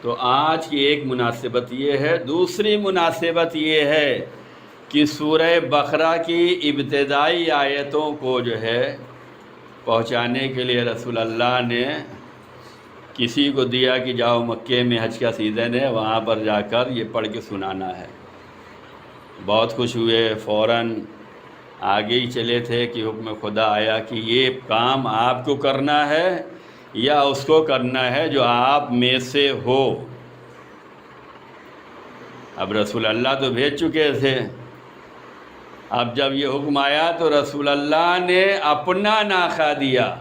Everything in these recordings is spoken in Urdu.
تو آج کی ایک مناسبت یہ ہے. دوسری مناسبت یہ ہے کہ سورہ بقرہ کی ابتدائی آیتوں کو جو ہے پہنچانے کے لیے رسول اللہ نے کسی کو دیا کہ جاؤ مکے میں حج کا سیزن ہے، وہاں پر جا کر یہ پڑھ کے سنانا ہے. بہت خوش ہوئے، فوراً آگے ہی چلے تھے کہ حکم خدا آیا کہ یہ کام آپ کو کرنا ہے یا اس کو کرنا ہے جو آپ میں سے ہو. اب رسول اللہ تو بھیج چکے تھے. اب جب یہ حکم آیا تو رسول اللہ نے اپنا ناخہ دیا.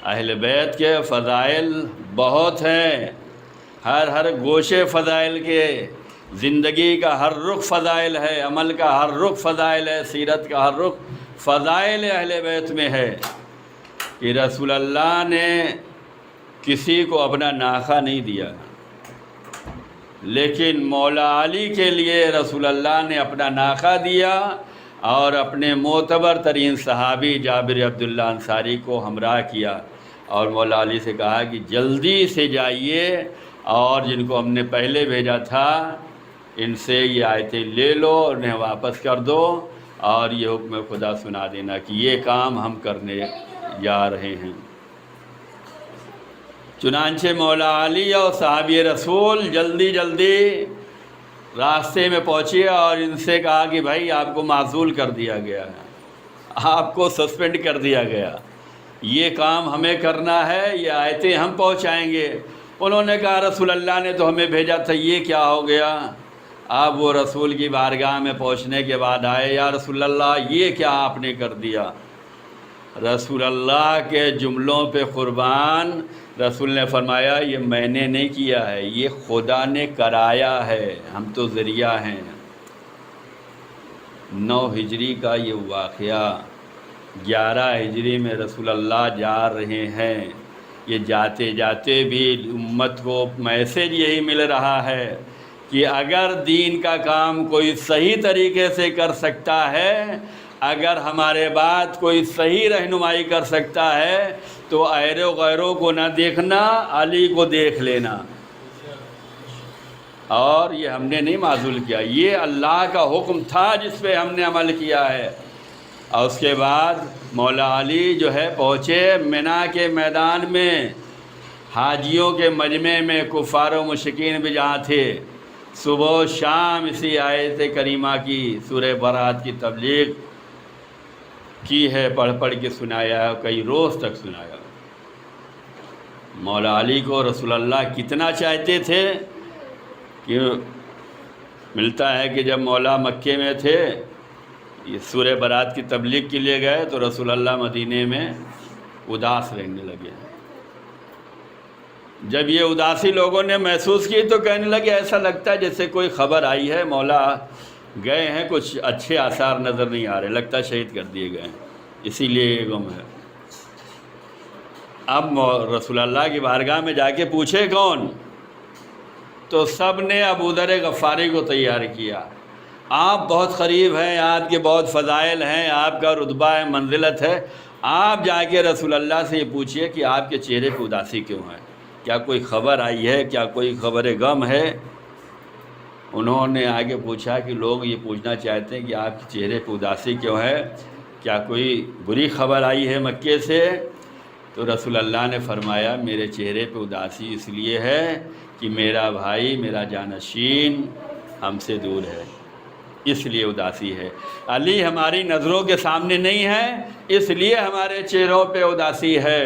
اہل بیت کے فضائل بہت ہیں، ہر گوشے فضائل کے، زندگی کا ہر رخ فضائل ہے، عمل کا ہر رخ فضائل ہے، سیرت کا ہر رخ فضائل اہل بیت میں ہے کہ رسول اللہ نے کسی کو اپنا ناخہ نہیں دیا. لیکن مولا علی کے لیے رسول اللہ نے اپنا ناخہ دیا اور اپنے معتبر ترین صحابی جابر عبداللہ انصاری کو ہمراہ کیا اور مولا علی سے کہا کہ جلدی سے جائیے اور جن کو ہم نے پہلے بھیجا تھا ان سے یہ آیتیں لے لو، انہیں واپس کر دو اور یہ حکم خدا سنا دینا کہ یہ کام ہم کرنے جا رہے ہیں. چنانچہ مولا علی اور صحابی رسول جلدی راستے میں پہنچے اور ان سے کہا کہ بھائی آپ کو معزول کر دیا گیا ہے، آپ کو سسپینڈ کر دیا گیا، یہ کام ہمیں کرنا ہے، یہ آیتیں ہم پہنچائیں گے. انہوں نے کہا رسول اللہ نے تو ہمیں بھیجا تھا، یہ کیا ہو گیا؟ اب وہ رسول کی بارگاہ میں پہنچنے کے بعد آئے، یا رسول اللہ یہ کیا آپ نے کر دیا؟ رسول اللہ کے جملوں پہ قربان، رسول نے فرمایا یہ میں نے نہیں کیا ہے، یہ خدا نے کرایا ہے، ہم تو ذریعہ ہیں. 9 ہجری کا یہ واقعہ، 11 ہجری میں رسول اللہ جا رہے ہیں. یہ جاتے جاتے بھی امت کو میسج یہی مل رہا ہے کہ اگر دین کا کام کوئی صحیح طریقے سے کر سکتا ہے، اگر ہمارے بعد کوئی صحیح رہنمائی کر سکتا ہے تو غیروں کو نہ دیکھنا، علی کو دیکھ لینا. اور یہ ہم نے نہیں معزول کیا، یہ اللہ کا حکم تھا جس پہ ہم نے عمل کیا ہے. اور اس کے بعد مولا علی جو ہے پہنچے منا کے میدان میں، حاجیوں کے مجمع میں، کفار و مشرکین بھی جہاں تھے. صبح و شام اسی آیت کریمہ کی، سورہ برات کی تبلیغ کی ہے، پڑھ کے سنایا ہے، کئی روز تک سنایا. مولا علی کو رسول اللہ کتنا چاہتے تھے کہ ملتا ہے کہ جب مولا مکے میں تھے، یہ سورہ برات کی تبلیغ کے لیے گئے تو رسول اللہ مدینے میں اداس رہنے لگے. جب یہ اداسی لوگوں نے محسوس کی تو کہنے لگے ایسا لگتا ہے جیسے کوئی خبر آئی ہے، مولا گئے ہیں، کچھ اچھے آثار نظر نہیں آ رہے، لگتا ہے شہید کر دیے گئے ہیں، اسی لیے یہ غم ہے. اب رسول اللہ کی بارگاہ میں جا کے پوچھے کون، تو سب نے ابو ذر غفاری کو تیار کیا. آپ بہت قریب ہیں، آپ کے بہت فضائل ہیں، آپ کا رتبہ ہے، منزلت ہے، آپ جا کے رسول اللہ سے یہ پوچھئے کہ آپ کے چہرے پہ اداسی کیوں ہے، کیا کوئی خبر آئی ہے، کیا کوئی خبر غم ہے؟ انہوں نے آگے پوچھا کہ لوگ یہ پوچھنا چاہتے ہیں کہ آپ کے چہرے پہ اداسی کیوں ہے، کیا کوئی بری خبر آئی ہے مکے سے؟ تو رسول اللہ نے فرمایا میرے چہرے پہ اداسی اس لیے ہے کہ میرا بھائی، میرا جانشین ہم سے دور ہے، اس لیے اداسی ہے. علی ہماری نظروں کے سامنے نہیں ہے، اس لیے ہمارے چہروں پہ اداسی ہے.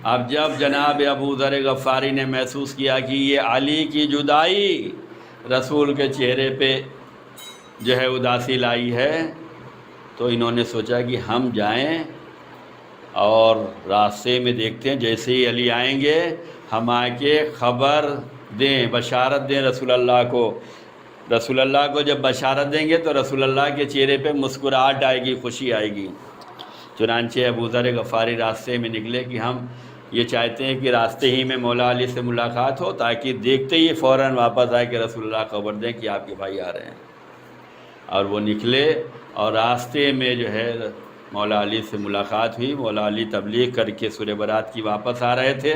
اب جب جناب ابو ذر غفاری نے محسوس کیا کہ یہ علی کی جدائی رسول کے چہرے پہ جو ہے اداسی لائی ہے، تو انہوں نے سوچا کہ ہم جائیں اور راستے میں دیکھتے ہیں، جیسے ہی علی آئیں گے ہم آ کے خبر دیں، بشارت دیں رسول اللہ کو. رسول اللہ کو جب بشارت دیں گے تو رسول اللہ کے چہرے پہ مسکراہٹ آئے گی، خوشی آئے گی. چنانچہ ابو ذر غفاری راستے میں نکلے کہ ہم یہ چاہتے ہیں کہ راستے ہی میں مولا علی سے ملاقات ہو تاکہ دیکھتے ہی فوراً واپس آئے کہ رسول اللہ خبر دیں کہ آپ کے بھائی آ رہے ہیں. اور وہ نکلے اور راستے میں جو ہے مولا علی سے ملاقات ہوئی. مولا علی تبلیغ کر کے سورہ برات کی واپس آ رہے تھے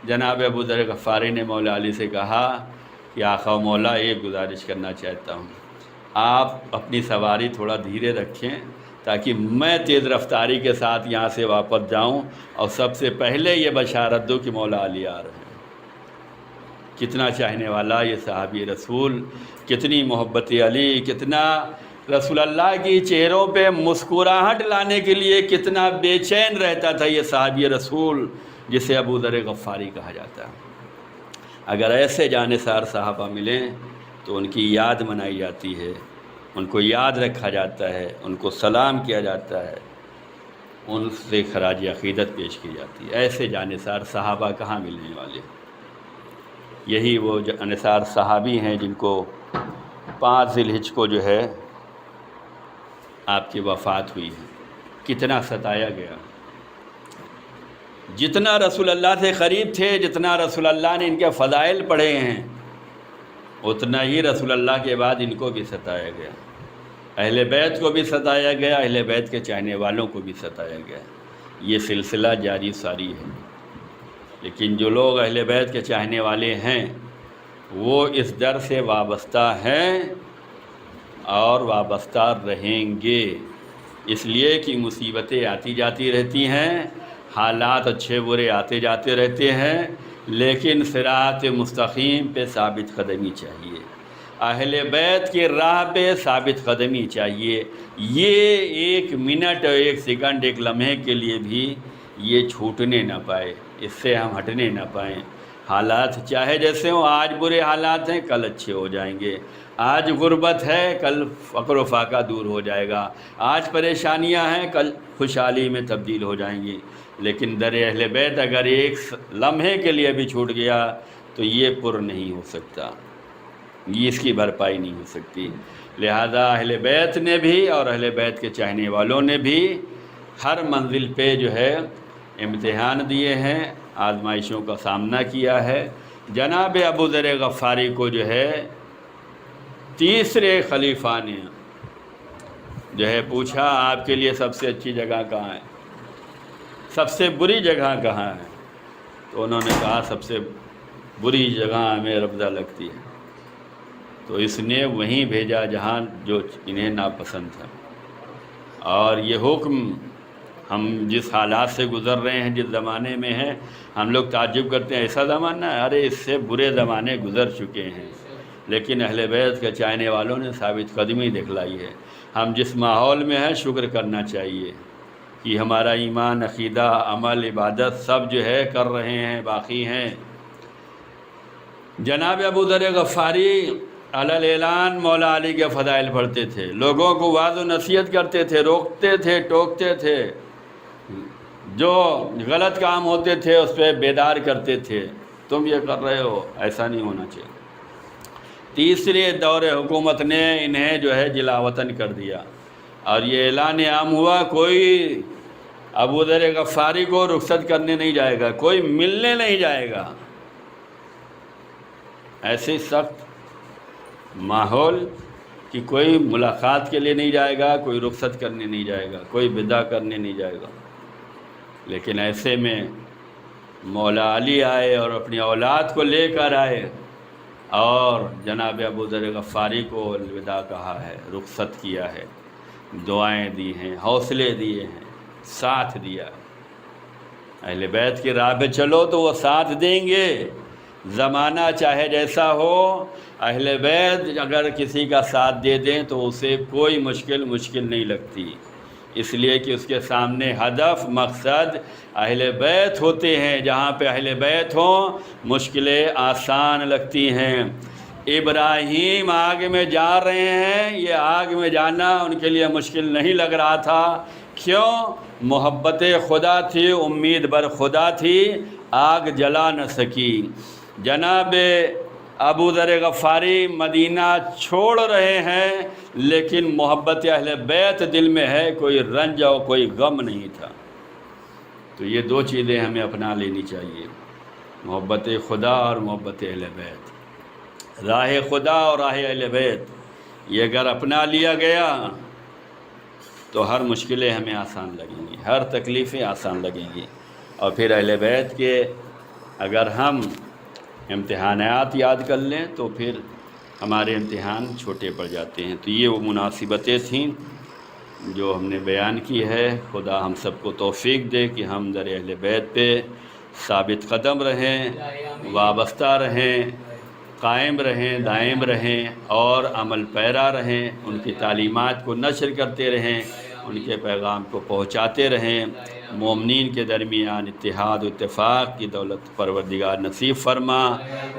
جناب ابو ذر غفاری نے مولا علی سے کہا کہ آقا و مولا ایک گزارش کرنا چاہتا ہوں، آپ اپنی سواری تھوڑا دھیرے رکھیں تاکہ میں تیز رفتاری کے ساتھ یہاں سے واپس جاؤں اور سب سے پہلے یہ بشارت دو کہ مولا علی آ رہے ہیں۔ کتنا چاہنے والا یہ صحابی رسول، کتنی محبت علی، کتنا رسول اللہ کی چہروں پہ مسکراہٹ لانے کے لیے کتنا بے چین رہتا تھا یہ صحابی رسول جسے ابو ذر غفاری کہا جاتا ہے۔ اگر ایسے جانثار صحابہ ملیں تو ان کی یاد منائی جاتی ہے، ان کو یاد رکھا جاتا ہے، ان کو سلام کیا جاتا ہے، ان سے خراج عقیدت پیش کی جاتی ہے۔ ایسے جانثار صحابہ کہاں ملنے والے؟ یہی وہ جانثار صحابی ہیں جن کو 5 ذی الحجہ کو جو ہے آپ کی وفات ہوئی ہے۔ کتنا ستایا گیا، جتنا رسول اللہ سے قریب تھے، جتنا رسول اللہ نے ان کے فضائل پڑھے ہیں، اتنا ہی رسول اللہ کے بعد ان کو بھی ستایا گیا، اہل بیت کو بھی ستایا گیا، اہل بیت کے چاہنے والوں کو بھی ستایا گیا۔ یہ سلسلہ جاری ساری ہے، لیکن جو لوگ اہل بیت کے چاہنے والے ہیں وہ اس در سے وابستہ ہیں اور وابستہ رہیں گے، اس لیے کہ مصیبتیں آتی جاتی رہتی ہیں، حالات اچھے برے آتے جاتے رہتے ہیں، لیکن صراط مستقیم پہ ثابت قدمی چاہیے، اہل بیت کی راہ پہ ثابت قدمی چاہیے۔ یہ 1 منٹ اور 1 سیکنڈ، 1 لمحے کے لیے بھی یہ چھوٹنے نہ پائے، اس سے ہم ہٹنے نہ پائیں۔ حالات چاہے جیسے ہوں، آج برے حالات ہیں، کل اچھے ہو جائیں گے، آج غربت ہے، کل فقر و فاقہ دور ہو جائے گا، آج پریشانیاں ہیں، کل خوشحالی میں تبدیل ہو جائیں گی، لیکن در اہل بیت اگر 1 لمحے کے لیے بھی چھوٹ گیا تو یہ پر نہیں ہو سکتا، یہ اس کی بھرپائی نہیں ہو سکتی۔ لہذا اہل بیت نے بھی اور اہل بیت کے چاہنے والوں نے بھی ہر منزل پہ جو ہے امتحان دیے ہیں، آزمائشوں کا سامنا کیا ہے۔ جناب ابو ذر غفاری کو جو ہے تیسرے خلیفہ نے جو ہے پوچھا آپ کے لیے سب سے اچھی جگہ کہاں ہے، سب سے بری جگہ کہاں ہے؟ تو انہوں نے کہا سب سے بری جگہ ہمیں ربضہ لگتی ہے، تو اس نے وہیں بھیجا جہاں جو انہیں ناپسند تھا۔ اور یہ حکم ہم جس حالات سے گزر رہے ہیں، جس زمانے میں ہیں، ہم لوگ تعجب کرتے ہیں ایسا زمانہ ہے، ارے اس سے برے زمانے گزر چکے ہیں، لیکن اہل بیت کے چاہنے والوں نے ثابت قدمی دکھلائی ہے۔ ہم جس ماحول میں ہیں شکر کرنا چاہیے کہ ہمارا ایمان، عقیدہ، عمل، عبادت سب جو ہے کر رہے ہیں، باقی ہیں۔ جناب ابو ذر غفاری علی الاعلان مولا علی کے فضائل پڑھتے تھے، لوگوں کو وعظ و نصیحت کرتے تھے، روکتے تھے، ٹوکتے تھے، جو غلط کام ہوتے تھے اس پہ بیدار کرتے تھے، تم یہ کر رہے ہو، ایسا نہیں ہونا چاہیے۔ تیسرے دور حکومت نے انہیں جو ہے جلا وطن کر دیا اور یہ اعلان عام ہوا کوئی ابو ذر غفاری کو رخصت کرنے نہیں جائے گا، کوئی ملنے نہیں جائے گا۔ ایسے سخت ماحول کہ کوئی ملاقات کے لیے نہیں جائے گا، کوئی رخصت کرنے نہیں جائے گا، کوئی بدعا کرنے نہیں جائے گا۔ لیکن ایسے میں مولا علی آئے اور اپنی اولاد کو لے کر آئے اور جناب ابو ذر غفاری کو الوداع کہا ہے، رخصت کیا ہے، دعائیں دی ہیں، حوصلے دیے ہیں، ساتھ دیا۔ اہل بیت کی راہ پہ چلو تو وہ ساتھ دیں گے، زمانہ چاہے جیسا ہو، اہل بیت اگر کسی کا ساتھ دے دیں تو اسے کوئی مشکل نہیں لگتی، اس لیے کہ اس کے سامنے ہدف، مقصد اہل بیت ہوتے ہیں۔ جہاں پہ اہل بیت ہوں مشکلیں آسان لگتی ہیں۔ ابراہیم آگ میں جا رہے ہیں، یہ آگ میں جانا ان کے لیے مشکل نہیں لگ رہا تھا، کیوں؟ محبت خدا تھی، امید بر خدا تھی، آگ جلا نہ سکی۔ جناب ابو ذر غفاری مدینہ چھوڑ رہے ہیں لیکن محبت اہل بیت دل میں ہے، کوئی رنج اور کوئی غم نہیں تھا۔ تو یہ 2 چیزیں ہمیں اپنا لینی چاہیے، محبت خدا اور محبت اہل بیت، راہ خدا اور راہ اہل بیت۔ یہ اگر اپنا لیا گیا تو ہر مشکلیں ہمیں آسان لگیں گی، ہر تکلیفیں آسان لگیں گی، اور پھر اہل بیت کے اگر ہم امتحانات یاد کر لیں تو پھر ہمارے امتحان چھوٹے پڑ جاتے ہیں۔ تو یہ وہ مناسبتیں تھیں جو ہم نے بیان کی ہے۔ خدا ہم سب کو توفیق دے کہ ہم در اہل بیت پہ ثابت قدم رہیں، وابستہ رہیں، قائم رہیں، دائم رہیں اور عمل پیرا رہیں، ان کی تعلیمات کو نشر کرتے رہیں، ان کے پیغام کو پہنچاتے رہیں۔ مومنین کے درمیان اتحاد و اتفاق کی دولت پروردگار نصیب فرما۔